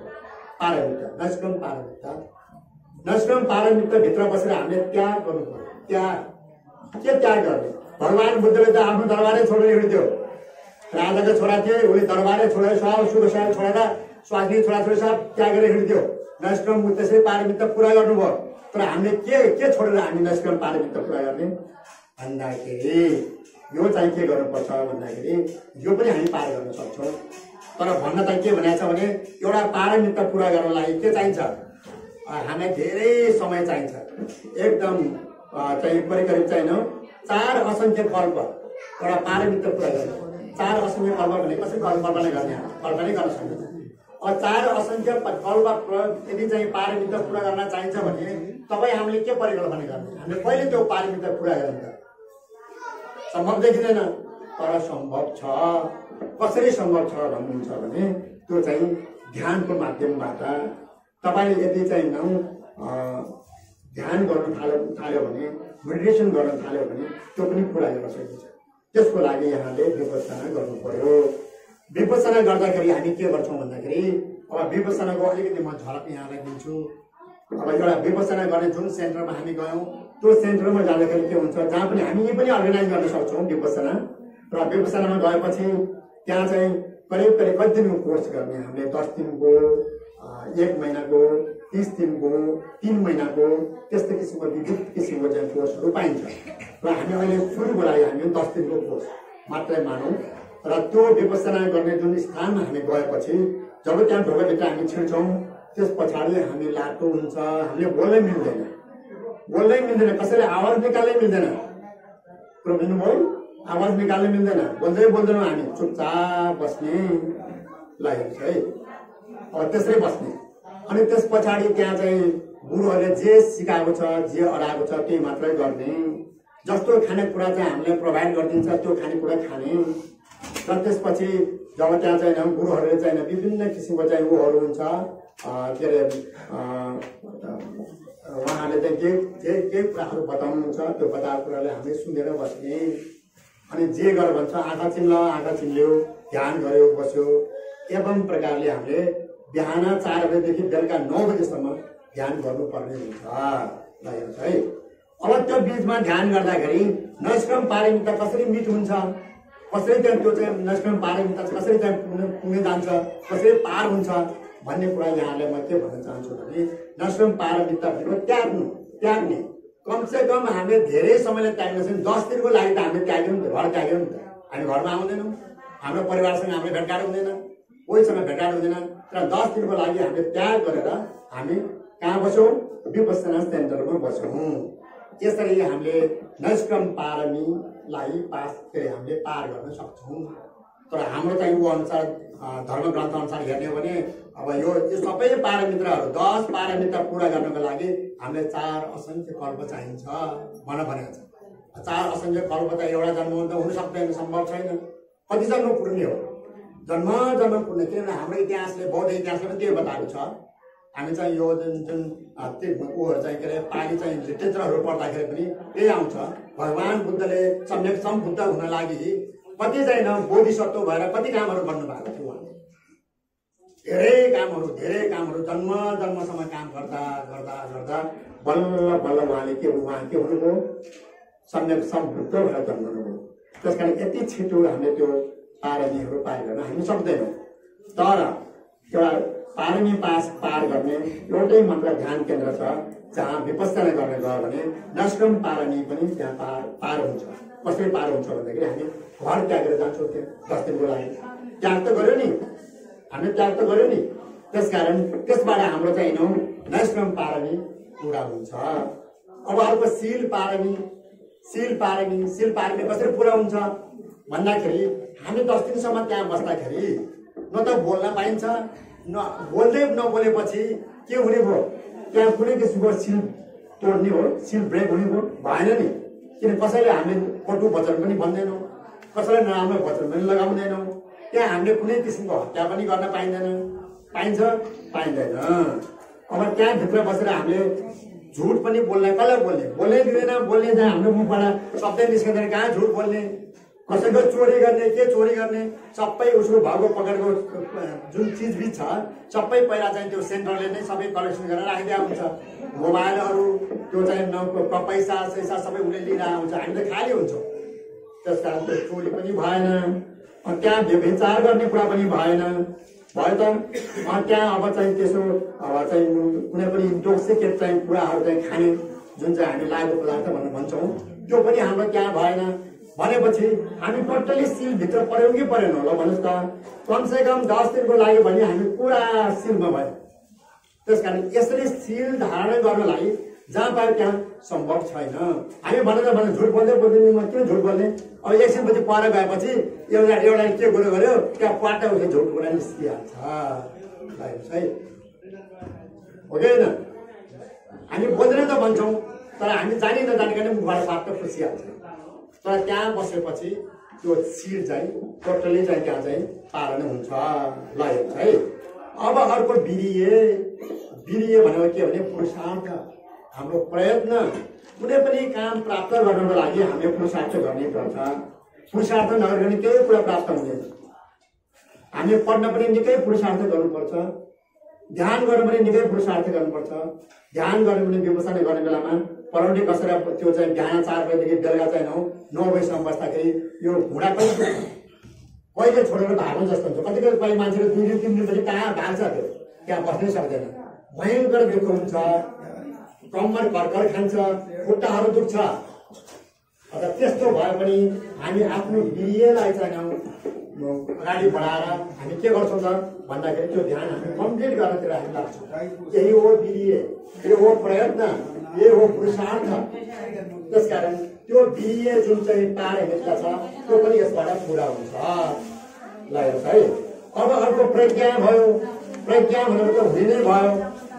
पारमिता, नैष्क्रम पारमिता। नैष्क्रम पारमिता भित्र बसेर हामीले त्याग गर्नु पर्यो। त्याग के त्याग गर्ने? भगवान बुद्धले त आफ्नो दरबारै छोडेर हिँड्थ्यो। राजाको छोरा थिए, उसले दरबारै छोडेर सब सुख साथ छोडेर स्वास्नी छोराछोरी सब त्यागेर हिँड्थ्यो। नैष्क्रम त्यसै पारमिता पुरा गर्नुभयो। तर हामीले के छोडेर हामी नैष्क्रम पारमिता पुरा गर्ने भन्दाखेरि यो चाहिँ के गर्नुपर्छ भन्दाखेरि यो पनि हामी पार गर्न सक्छौँ। तर भन्न त के भनेको छ भने एउटा पारमिता पुरा गर्नको लागि के चाहिन्छ? हामीलाई धेरै समय चाहिन्छ। एकदम चाहिँ करिब चाहिँ 4 असङ्ख्य कल्प एउटा पारमिता पुरा गर्ने। 4 असङ्ख्य कल्प भने कसरी कल्पना गर्ने? कल्पनै गर्न सक्दैन। 4 असङ्ख्य कल्प यदि चाहिँ पारमिता पुरा गर्न चाहिन्छ भने तपाईँ हामीले के परिकल्पना गर्ने? हामीले पहिले त्यो पारमिता पुरा गर्ने सम्भव देखिँदैन, तर सम्भव छ। कसरी सम्भव छ भन्नुहुन्छ भने त्यो चाहिँ ध्यानको माध्यमबाट तपाईँले यदि चाहिँ ध्यान गर्न थाल्यो भने, मेडिटेसन गर्न थाल्यो भने त्यो पनि पुरा गर्न सकिन्छ। त्यसको लागि यहाँले विपස්සना गर्नु पर्यो। विपස්සना गर्दाखेरि हामी के गर्छौँ भन्दाखेरि अब विपස්සनाको अलिकति म झलक यहाँलाई दिन्छु। अब एउटा विपස්සना गर्ने जुन सेन्टरमा हामी गयौँ त्यो सेन्टरमा जाँदाखेरि के हुन्छ, जहाँ पनि हामी पनि अर्गनाइज गर्न सक्छौँ विपස්සना। र विपස්සनामा गएपछि त्यहाँ चाहिँ करिब कति दिनको कोर्स गर्ने हामीले? 10 दिनको, 1 महिनाको, 30 दिनको, 3 महिनाको, त्यस्तो किसिमको विविध किसिमको चाहिँ कोर्सहरू पाइन्छ। र हामी अहिले सुरुको लागि हामी 10 दिनको कोर्स मात्रै मानौँ। र त्यो विपස්සना गर्ने जुन स्थानमा हामी गएपछि जब त्यहाँ ढोकाभित्र हामी छिर्छौँ त्यस पछाडि हामी लाटो हुन्छ, हामीले बोल्नै मिल्दैन, कसैले आवाज निकाल्नै मिल्दैन। कुरो बुझ्नुभयो? आवाज निकाल्नै मिल्दैन, बोल्दैनौँ हामी, चुपचाप बस्ने लागेको छ है। अब त्यसरी बस्ने। अनि त्यस पछाडि त्यहाँ चाहिँ गुरुहरूले जे सिकाएको छ, जे अडाएको छ त्यही मात्रै गर्ने। जस्तो खानेकुरा चाहिँ हामीले प्रोभाइड गरिदिन्छ त्यो खानेकुरा खाने। र त्यसपछि जब त्यहाँ चाहिँ गुरुहरूले चाहिँ विभिन्न किसिमको चाहिँ ऊहरू हुन्छ, के अरे उहाँहरूले चाहिँ के कुराहरू बताउनुहुन्छ त्यो बताएको कुराले हामीले सुनेर बस्ने। अनि जे गर भन्छ आँखा चिम्ल्यो, ध्यान गर्यो, बस्यो। एवं प्रकारले हामीले बिहान 4 बजेदेखि बेलुका 9 बजेसम्म ध्यान गर्नुपर्ने हुन्छ है। अब त्यो बिचमा ध्यान गर्दाखेरि नैष्क्रम पारमिता कसरी मिट हुन्छ, कसरी चाहिँ त्यो चाहिँ नैष्क्रम पारमिता कसरी चाहिँ पुग्न जान्छ, कसरी पार हुन्छ भन्ने कुरा यहाँलाई म के भन्न चाहन्छु भने नैष्क्रम पारमिता भनेको त्याग्ने। कमसे कम हामीले धेरै समयले त्याग्न सक्छौँ। 10 दिनको लागि त हामीले त्याग्यौँ नि त, घर त्याग्यौँ नि त। हामी घरमा आउँदैनौँ, हाम्रो परिवारसँग हामीले भेटघाट हुँदैन, कोहीसँग भेटघाट हुँदैन। तर 10 दिनको लागि हामीले त्याग गरेर हामी कहाँ बस्यौँ? विपස්සना सेन्टरमा बस्यौँ। यसरी हामीले नैष्क्रम पारमीलाई हामीले पार गर्न सक्छौँ। तर हाम्रो चाहिँ ऊ अनुसार धर्म ग्रन्थ अनुसार हेर्ने हो भने अब यो सबै पारमित्रहरू 10 पारमित्र पुरा गर्नको लागि हामीले 4 असङ्ख्य कल्प चाहिन्छ भनेको छ। 4 असङ्ख्य कल्प त एउटा जन्म त हुन सक्दैन, सम्भव छैन। कति जन्म पुर्ने हो? जन्म पुर्ने। किनभने हाम्रो इतिहासले, बौद्ध इतिहासले पनि के बताएको छ, हामी चाहिँ यो जुन उहरू चाहिँ के अरे पाली चाहिँ लिटरेचरहरू पढ्दाखेरि पनि त्यही आउँछ। भगवान् बुद्धले सम्यक सम्बुद्ध हुन लागि कति चाहिँ बोधिसत्व भएर कति कामहरू गर्नुभएको थियो उहाँले। धेरै कामहरू जन्म जन्मसम्म काम गर्दा गर्दा गर्दा बल्ल बल्ल उहाँ के हुनुभयो, सम्यक सम्बुद्ध भएर जन्मनुभयो। त्यस कारण यति छिटो हामीले त्यो पारमीहरू पार गर्न हामी सक्दैनौँ। तर एउटा पारमी पार गर्ने एउटै मात्र ध्यान केन्द्र छ जहाँ विपස්සना गर्न गयो भने नष्कम पारमी पनि त्यहाँ पार हुन्छ। कसरी पार हुन्छ भन्दाखेरि हामी घर त्यागेर जान्छौँ त्यहाँ 10 दिनको लागि। त्याग त गऱ्यो नि, हामीले त्याग त गऱ्यो नि। त्यसकारण त्यसबाट हाम्रो चाहिँ नष्कम पारमी पुरा हुन्छ। अब अर्को शील पारमी कसरी पुरा हुन्छ भन्दाखेरि हामी 10 दिनसम्म त्यहाँ बस्दाखेरि न त बोल्न पाइन्छ, न बोल्दै नबोलेपछि के हुने भयो, त्यहाँ कुनै किसिमको सिल तोड्ने हो, सिल ब्रेक हुने भयो, भएन नि। किन कसैले हामीले कटु वचन पनि भन्दैनौँ, कसैलाई नराम्रो वचन पनि लगाउँदैनौँ। त्यहाँ हामीले कुनै किसिमको हत्या पनि गर्न पाइन्छ पाइँदैन। अब त्यहाँभित्र बसेर हामीले झुट पनि कसलाई बोल्नै दिँदैन। बोल्ने चाहिँ हाम्रो मुखबाट शब्दै निस्किँदैन। कहाँ झुट बोल्ने, कसैको चोरी गर्ने, के चोरी गर्ने, सबै उसको भएको पकडेको जुन चिजबिज छ सबै पहिला चाहिँ त्यो सेन्टरले नै सबै कलेक्सन गरेर राखिदिएको हुन्छ। मोबाइलहरू त्यो चाहिँ पैसा सबै उसले लिएर आउँछ, हामी त खाली हुन्छौँ। त्यस कारण त्यो चोरी पनि भएन, त्यहाँ व्यभिचार गर्ने कुरा पनि भएन भयो त। त्यहाँ अब चाहिँ त्यसो अब चाहिँ कुनै पनि इन्टोक्सिकेट चाहिँ कुराहरू चाहिँ खाने जुन चाहिँ हामी लागु पदार्थ भनेर भन्छौँ त्यो पनि हाम्रो त्यहाँ भएन भनेपछि हामी टोटली सिलभित्र पऱ्यौँ कि परेन होला भन्नुहोस् त। कमसेकम 10 दिनको लागि भने हामी पुरा सिलमा भयो। त्यस कारण यसरी सिल धारण गर्नलाई जहाँ पायो त्यहाँ सम्भव छैन। हामी भनेर झुट बोल्दै म किन झुट बोल्ने। अब एकछिनपछि पर गएपछि एउटा के कुरो गर्यो त्यहाँ पाटा उठे झुट कुरा निस्किहाल्छ है, हो कि होइन। हामी बोल्दैन त भन्छौँ तर हामी जानी नजानिकन मुखबाट पाटा फुसिहाल्छ। तर त्यहाँ बसेपछि त्यो सिल चाहिँ टोटली चाहिँ त्यहाँ चाहिँ पार नै हुन्छ ल है। अब अर्को वीर्य भनेको के भने पुरुषार्थ, हाम्रो प्रयत्न। कुनै पनि काम प्राप्त गर्नको लागि हामीले पुरुषार्थ गर्नै पर्छ। पुरुषार्थ नगरिकन केही कुरा प्राप्त हुँदैन। हामीले पढ्न पनि निकै पुरुषार्थ गर्नुपर्छ, ध्यान गर्नु पनि निकै पुरुषार्थ गर्नुपर्छ। ध्यान गर्नु पनि विपස්සना गर्ने बेलामा पढाउने कसरी त्यो चाहिँ बिहान 4 बजेदेखि बेलुका चाहिँ 9 बजीसम्म बस्दाखेरि यो घुँडा पनि कहिले छोडेर भाग्नु जस्तो हुन्छ। कति कहिले मान्छेले 2 दिन 3 दिनपछि कहाँ भाग्छ, त्यो त्यहाँ बस्नै सक्दैन। भयङ्कर दुःख हुन्छ, कम्मर कर्कर खान्छ, खुट्टाहरू दुख्छ। अन्त त्यस्तो भए पनि हामी आफ्नो वीर्यलाई चाहिँ अगाडि बढाएर हामी के गर्छौँ त भन्दाखेरि त्यो ध्यान हामी कम्प्लिट गर्नतिर हामी लाग्छौँ। यही हो वीर्य, यो हो प्रयत्न, यो हो पुरुषार्थ। त्यसकारण त्यो वीर्य जुन चाहिँ पारमिता छ त्यो पनि यसबाट पुरा हुन्छ ल है। अब अर्को प्रज्ञा भयो। प्रज्ञा भनेको त हुने नै भयो।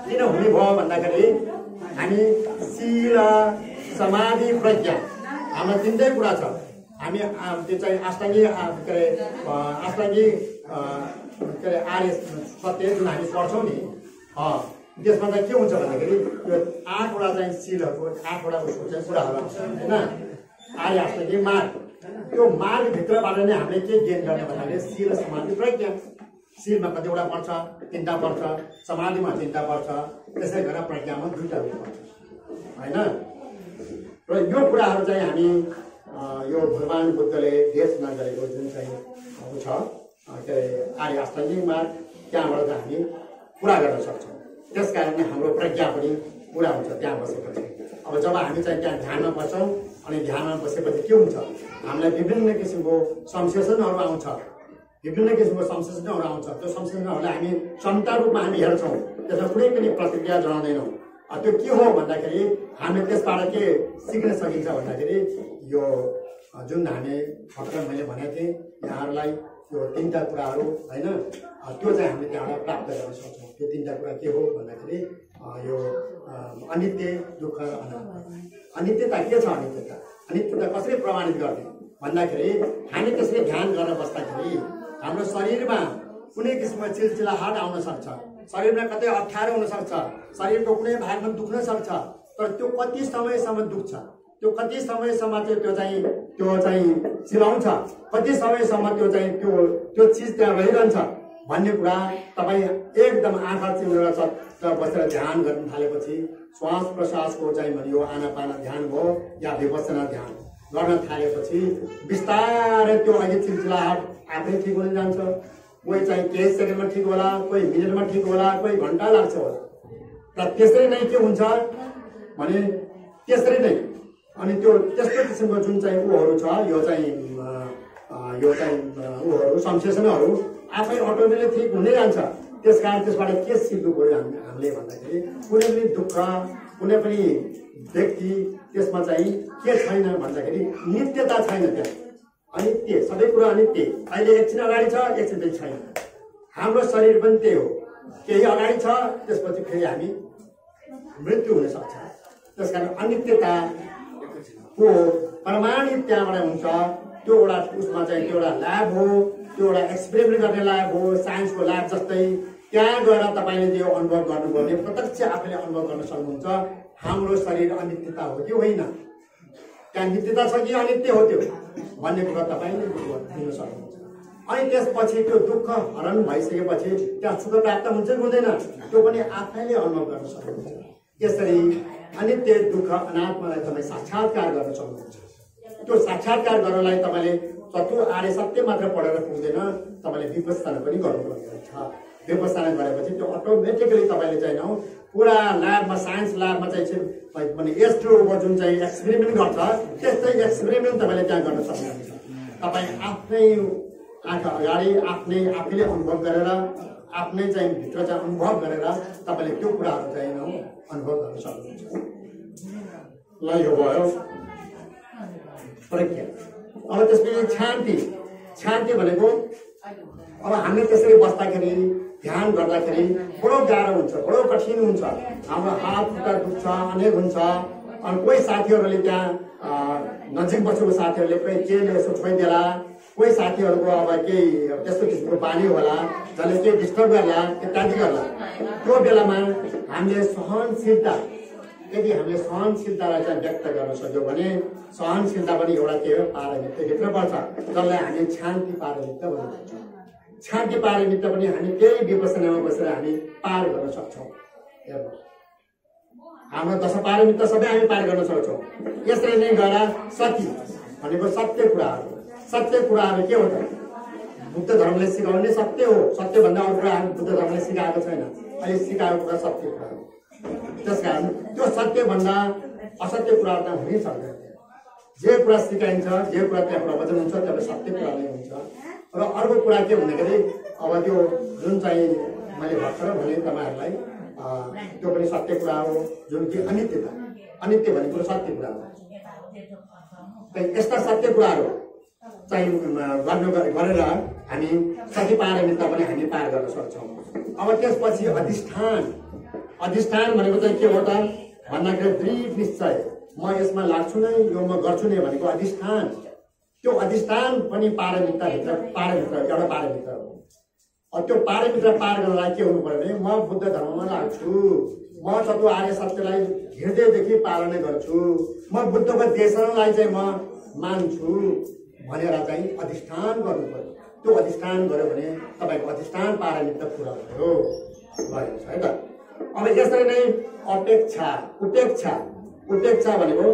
किन हुने भयो भन्दाखेरि हामी शील समाधि प्रज्ञा हाम्रो 3टै कुरा छ। हामी त्यो चाहिँ अष्टाङ्गी के अरे आर्य सत्य जुन हामी पढ्छौँ नि त्यसमा चाहिँ के हुन्छ भन्दाखेरि त्यो 8वटा चाहिँ शीलहरूको 8वटा उसको चाहिँ कुराहरू आउँछ होइन। आर्य अष्टाङ्गी मार्ग, त्यो मार्गभित्रबाट नै हामीले के गेन गर्ने भन्दाखेरि शील समाधि प्रज्ञा। शीलमा कतिवटा पर्छ, 3टा पर्छ, समाधिमा 3टा पर्छ, त्यसै गरेर प्रज्ञामा 2टा पर्छ होइन। र यो कुराहरू चाहिँ हामी यो भगवान् बुद्धले देशमा गरेको जुन चाहिँ छ के अरे आर्य अष्टाङ्गी मार्ग त्यहाँबाट चाहिँ हामी पुरा गर्न सक्छौँ। त्यस कारण हाम्रो प्रज्ञा पनि पुरा हुन्छ त्यहाँ बसेपछि। अब जब हामी चाहिँ त्यहाँ ध्यानमा बस्छौँ अनि ध्यानमा बसेपछि के हुन्छ, हामीलाई विभिन्न किसिमको संश्लेषणहरू आउँछ, त्यो संश्लेषणहरूलाई हामी क्षमता रूपमा हामी हेर्छौँ, त्यसमा कुनै पनि प्रतिक्रिया जनाउँदैनौँ। त्यो के हो भन्दाखेरि हामीले त्यसबाट के सिक्न सकिन्छ भन्दाखेरि यो जुन हामी भर्खर मैले भनेको थिएँ यहाँहरूलाई यो 3टा कुराहरू होइन, त्यो चाहिँ हामीले त्यहाँबाट प्राप्त गर्न सक्छौँ। त्यो 3टा कुरा के हो भन्दाखेरि यो अनित्य, दुःख, अनात्मा। अनित्यता के छ? अनित्यता कसरी प्रमाणित गर्ने भन्दाखेरि हामी त्यसरी ध्यान गर्न बस्दाखेरि हाम्रो शरीरमा कुनै किसिमको चिलचिलाहट आउन सक्छ, शरीरमा कतै अप्ठ्यारो हुन सक्छ, शरीरको कुनै भागमा दुख्न सक्छ, तर त्यो कति समयसम्म दुख्छ, त्यो कति समयसम्म त्यो चाहिँ चिलाउँछ, कति समयसम्म त्यो चिज त्यहाँ रहिरहन्छ भन्ने कुरा तपाईँ एकदम आँखा चिम्लेर चट्ट बसेर ध्यान गर्न थालेपछि श्वास प्रश्वासको चाहिँ यो आनापाना ध्यान भयो या विपස්සना ध्यान गर्न थालेपछि बिस्तारै त्यो अहिले चिलचिलाहट आफै ठिक हुन जान्छ। कोही चाहिँ केही सेकेन्डमा ठिक होला, कोही मिनटमा ठिक होला, कोही घन्टा लाग्छ होला। र त्यसरी नै के हुन्छ भने त्यसरी नै अनि त्यो त्यस्तो किसिमको जुन चाहिँ ऊहरू छ यो चाहिँ ऊहरू संश्लेषणहरू आफै अटोमेटिकली ठिक हुँदै जान्छ। त्यसकारण त्यसबाट के सिक्नु पर्यो हामीले भन्दाखेरि कुनै पनि दुःख कुनै पनि व्यक्ति त्यसमा चाहिँ के छैन भन्दाखेरि नित्यता छैन, त्यहाँ अनित्य, सबै कुरा अनित्य। अहिले एकछिन अगाडि छ, एकछिन पनि छैन। हाम्रो शरीर पनि त्यही हो, केही अगाडि छ त्यसपछि फेरि हामी मृत्यु हुन सक्छ। त्यसकारण अनित्यताको प्रमाणित त्यहाँबाट हुन्छ। त्यो एउटा उसमा चाहिँ त्यो एउटा ल्याब हो, त्यो एउटा एक्सपेरिमेन्ट गर्ने ल्याब हो, साइन्सको ल्याब जस्तै। त्यहाँ गएर तपाईँले जो अनुभव गर्नुभयो भने प्रत्यक्ष आफूले अनुभव गर्न सक्नुहुन्छ हाम्रो शरीर अनित्यता हो कि होइन, त्यहाँ नित्यता छ कि अनित्य हो त्यो भन्ने कुरा तपाईँले दिन सक्नुहुन्छ। अनि त्यसपछि त्यो दुःख हरण भइसकेपछि त्यहाँ सुख प्राप्त हुन्छ कि हुँदैन त्यो पनि आफैले अनुभव गर्न सक्नुहुन्छ। यसरी अनित्य दुःख अनात्मालाई तपाईँ साक्षात्कार गर्न सक्नुहुन्छ। त्यो साक्षात्कार गर्नलाई तपाईँले तत्त्व आर्य सत्य मात्र पढेर पुग्दैन, तपाईँले विपස්සना पनि गर्नुपर्ने छ। विपස්සना गरेपछि त्यो अटोमेटिकली तपाईँले चाहिँ पुरा ल्याबमा साइन्स ल्याबमा चाहिँ भने यस्तो जुन चाहिँ एक्सपेरिमेन्ट गर्छ त्यस्तै एक्सपेरिमेन्ट तपाईँले त्यहाँ गर्न सक्नुहुन्छ। तपाईँ आफ्नै आँखा अगाडि आफैले अनुभव गरेर आफ्नै चाहिँ भित्र चाहिँ अनुभव गरेर तपाईँले त्यो कुराहरू चाहिँ अनुभव गर्न सक्नुहुन्छ। ल यो भयो प्रज्ञा। अब त्यसपछि शान्ति भनेको अब हामीले त्यसरी बस्दाखेरि ध्यान गर्दाखेरि बडो गाह्रो हुन्छ, बडो कठिन हुन्छ। हाम्रो हात खुट्टा दुख्छ, अनेक हुन्छ। अनि कोही साथीहरूले त्यहाँ नजिक बसेको साथीहरूले कोही केले यसो छोइदिएला, कोही साथीहरूको अब केही त्यस्तो किसिमको बानी होला जसले केही डिस्टर्ब गर्ला इत्यादि गर्ला। त्यो बेलामा हामीले सहनशीलता, यदि हामीले सहनशीलतालाई चाहिँ व्यक्त गर्न सक्यौँ भने सहनशीलता पनि एउटा के हो पारमित्यभित्र पर्छ, जसलाई हामी शान्ति पारमित्य भन्छौँ। शान्ति पारमित्य पनि हामी त्यही विपස්සनामा बसेर हामी पार गर्न सक्छौँ। हाम्रो 10 पारमित्य सबै हामी पार गर्न सक्छौँ। यसरी नै गएर सत्य भनेको सत्य कुराहरू के हो त? बुद्ध धर्मले सिकाउने सत्य हो। सत्यभन्दा अरू कुरा बुद्ध धर्मले सिकाएको छैन। अहिले सिकाएको कुरा सत्य कुरा हो। त्यसकारण त्यो सत्यभन्दा असत्य कुराहरू त हुनै सक्दैन। जे कुरा सिकाइन्छ, जे कुरा त्यहाँ प्रवचन हुन्छ त्यो सत्य कुरा नै हुन्छ। र अर्को कुरा के भन्दाखेरि अब त्यो जुन चाहिँ मैले भर्खर भने तपाईँहरूलाई त्यो पनि सत्य कुरा हो, जुन कि अनित्य भनेको सत्य कुरा हो। यस्ता सत्य कुराहरू चाहिँ गरेर हामी सत्य पारमित्य पनि हामी पार गर्न सक्छौँ। अब त्यसपछि अधिष्ठान भनेको चाहिँ के हो त भन्दाखेरि दृढ निश्चय, म यसमा लाग्छु नै, यो म गर्छु नै भनेको अधिष्ठान। त्यो अधिष्ठान पनि पारमित्य एउटा पारमित्य हो। त्यो पारमित्य पार गर्नलाई के हुनु पर्यो भने म बुद्ध धर्ममा लाग्छु, म तत्त्व आर्य सत्यलाई हृदयदेखि पालना गर्छु, म बुद्धको देशनलाई चाहिँ म मान्छु भनेर चाहिँ अधिष्ठान गर्नु पर्यो। त्यो अधिष्ठान गर्यो भने तपाईँको अधिष्ठान पारमित्य पुरा भयो है त। अब यसरी नै उपेक्षा भनेको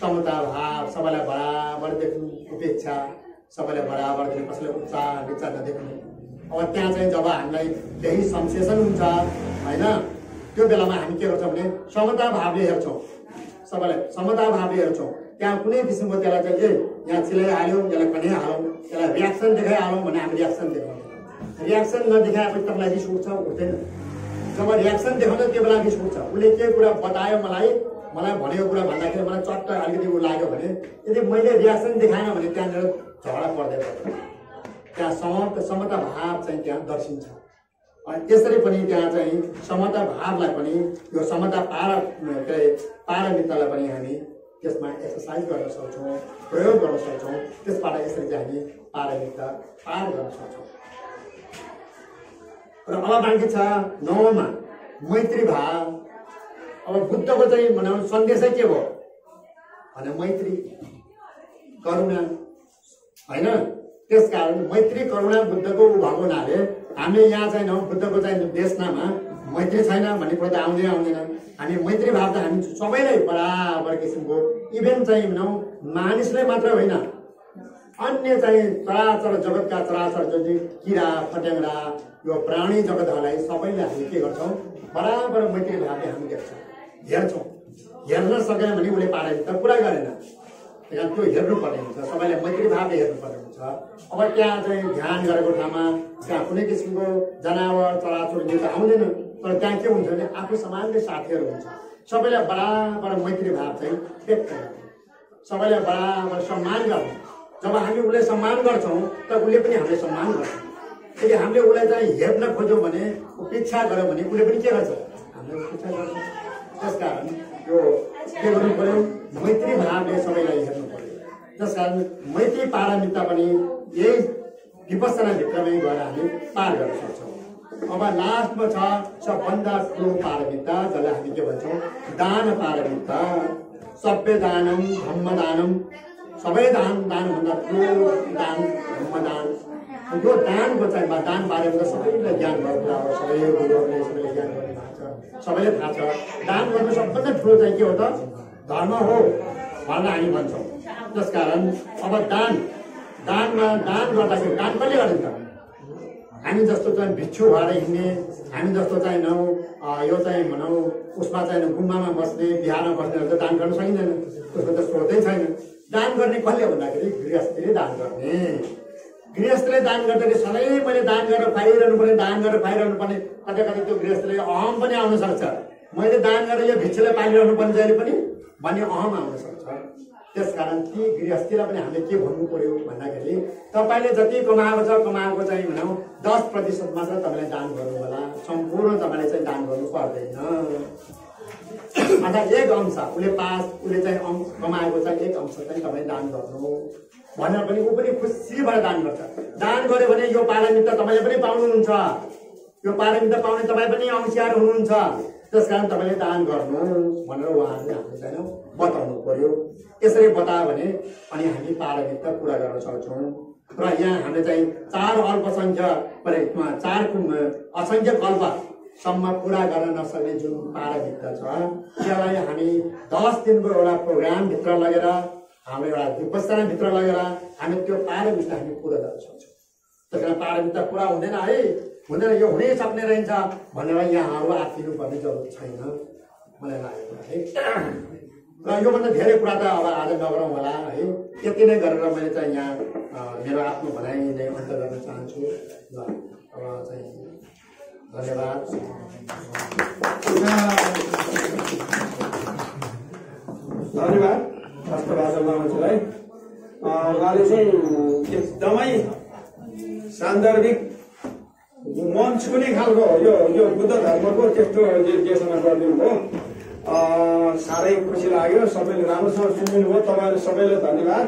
समता भाव, सबैलाई बराबर देख्नु, उपेक्षा सबैलाई बराबर देख्नु, कसैलाई उच्चा निचा नदेख्नु। अब त्यहाँ चाहिँ जब हामीलाई त्यही संश्लेषण हुन्छ होइन, त्यो बेलामा हामी के गर्छौँ भने समता भावले हेर्छौँ, सबैलाई समता भावले हेर्छौँ। त्यहाँ कुनै किसिमको त्यसलाई चाहिँ यहाँ चिलाइहाल्यो, यसलाई कन्याइहालौँ, यसलाई रियाक्सन देखाइहालौँ भने हामी रियाक्सन देखाउँछौँ। रियाक्सन नदेखाएपछि तपाईँलाई रिस उठ्छ उठ्दैन? जब रियाक्सन देखाउँछ त्यो बेला रिस उठ्छ। उसले के कुरा बतायो मलाई भनेको कुरा भन्दाखेरि मलाई चट्ट अलिकति उ लाग्यो भने यदि मैले रियाक्सन देखाएन भने त्यहाँनिर झगडा पर्दैन। त्यहाँ समता भाव चाहिँ त्यहाँ दर्शिन्छ। अनि यसरी पनि त्यहाँ चाहिँ समता भावलाई पनि यो समता पारमित्यलाई पनि हामी त्यसमा एक्सर्साइज गर्न सक्छौँ, प्रयोग गर्न सक्छौँ। त्यसबाट यसरी चाहिँ हामी पारमित्य पार गर्न सक्छौँ। र अब बाँकी छ 9मा मैत्री भाव। अब बुद्धको चाहिँ भनौँ सन्देशै के हो भने मैत्री करुणा होइन। त्यसकारण मैत्री करुणा बुद्धको भएको हुनाले हामीले यहाँ छैनौँ। बुद्धको चाहिँ देशनामा मैत्री छैन भन्ने कुरा त आउँदैन। हामी मैत्री भाव त हामी सबैलाई बराबर किसिमको इभेन चाहिँ भनौँ मानिसलाई मात्र होइन, अन्य चाहिँ चराचर जगतका चराचर जुन चाहिँ किरा फट्याङ्ग्रा यो प्राणी जगतहरूलाई सबैले हामी के गर्छौँ बराबर मैत्री भावले हामी हेर्छौँ। हेर्न सकेन भने उसले पारमिता पुरा गरेन, त्यहाँ त्यो हेर्नुपर्ने हुन्छ। सबैले मैत्री भावले हेर्नुपर्ने हुन्छ। अब त्यहाँ चाहिँ ध्यान गरेको ठाउँमा त्यहाँ कुनै किसिमको जनावर चराचुर त आउँदैन, तर त्यहाँ के हुन्छ भने आफू समानले साथीहरू हुन्छ। सबैलाई बराबर मैत्री भाव चाहिँ व्यक्त गर्ने, सबैलाई बराबर सम्मान गर्ने। जब हामी उसलाई सम्मान गर्छौँ त उसले पनि हामीले सम्मान गर्छ। यदि हामीले उसलाई चाहिँ हेर्न खोज्यौँ भने पिच्छा गऱ्यौँ भने उसले पनि के गर्छ हामीले पिच्छा गर्छ। त्यसकारण यो के गर्नु पर्यो मैत्री भावले सबैलाई हेर्नु पर्यो। त्यसकारण मैत्री पारमिता पनि यही विपස්සनाभित्रमै गएर हामी पार गर्न सक्छौँ। अब लास्टमा छ सबभन्दा ठुलो पारमिता जसलाई हामी के भन्छौँ दान पारमिता। सभ्य दानम धम्म दानम, सबै दानभन्दा ठुलो दान धम्म दान। यो दानको चाहिँ दान बारेमा त सबैलाई ज्ञान भएको कुरा हो, सबै गुरुहरूले सबैले ज्ञान गर्नु भएको छ, सबैले थाहा छ। दान गर्नु सबभन्दा ठुलो चाहिँ के हो त धर्म हो भनेर हामी भन्छौँ। त्यसकारण अब दानमा दान गर्दाखेरि दान कसले गरिन्छ? हामी जस्तो चाहिँ भिक्षु भएर हिँड्ने, हामी जस्तो चाहिँ यो चाहिँ भनौँ उसमा चाहिँ गुम्बामा बस्ने बिहारमा बस्नेहरू त दान गर्न सकिँदैन, उसको त स्रोतै छैन। दान गर्ने कसले भन्दाखेरि गृहस्थीले दान गर्ने। गृहस्थीले दान गर्दाखेरि सधैँ मैले दान गरेर फाइरहनु पर्ने, दान गरेर फाइरहनु पर्ने। कतै कतै त्यो गृहस्थीले अहम पनि आउन सक्छ। मैले दान गरेर यो भिक्षुलाई पालिरहनु पर्ने जहिले पनि भन्ने अहम आउन सक्छ। त्यसकारण ती गृहस्थीलाई पनि हामीले के भन्नु पर्यो भन्दाखेरि तपाईँले जति कमाएको छ कमाएको चाहिँ भनौँ 10% मात्र तपाईँले दान गर्नु होला, सम्पूर्ण तपाईँले चाहिँ दान गर्नु पर्दैन। अन्त 1 अंश उसले चाहिँ कमाएको चाहिँ 1 अंश चाहिँ तपाईँ दान गर्नु भनेर पनि ऊ पनि खुसीबाट दान गर्छ। दान गर्यो भने यो पारमिता तपाईँले पनि पाउनुहुन्छ, यो पारमिता पाउने तपाईँ पनि अंशियार हुनुहुन्छ। त्यसकारण तपाईँले दान गर्नु भनेर उहाँहरूले हामीले चाहिँ बताउनु पर्यो। यसरी बतायो भने अनि हामी पारमिता पुरा गर्न सक्छौँ। र यहाँ हामीले चाहिँ 4 असङ्ख्य कल्पसम्म पुरा गर्न नसक्ने जुन पारमिता छ त्यसलाई हामी 10 दिनको एउटा प्रोग्रामभित्र लगेर हाम्रो एउटा विपස්සनाभित्र लगेर हामी त्यो पारमिता हामी पुरा गर्न सक्छौँ। त्यसकारण पारमिता पुरा हुँदैन है, हुँदैन, यो हुनै सक्ने रहेछ भनेर यहाँहरू आत्तिनुपर्ने जरुरत छैन मलाई लागेको है। र योभन्दा धेरै कुरा त अब आज नगरौँ होला है। यति नै गरेर मैले चाहिँ यहाँ मेरो आफ्नो भनाइ नै अन्त गर्न चाहन्छु। ल अब चाहिँ धन्यवाद। धन्यवाद राष्ट्रभाषा मान्छेलाई। उहाँले चाहिँ एकदमै सान्दर्भिक मन छुने खालको यो बुद्ध धर्मको त्यस्तो निर्देशना गरिदिनु भयो। साह्रै खुसी लाग्यो। सबैले राम्रोसँग सुनिदिनु भयो। तपाईँहरू सबैले धन्यवाद।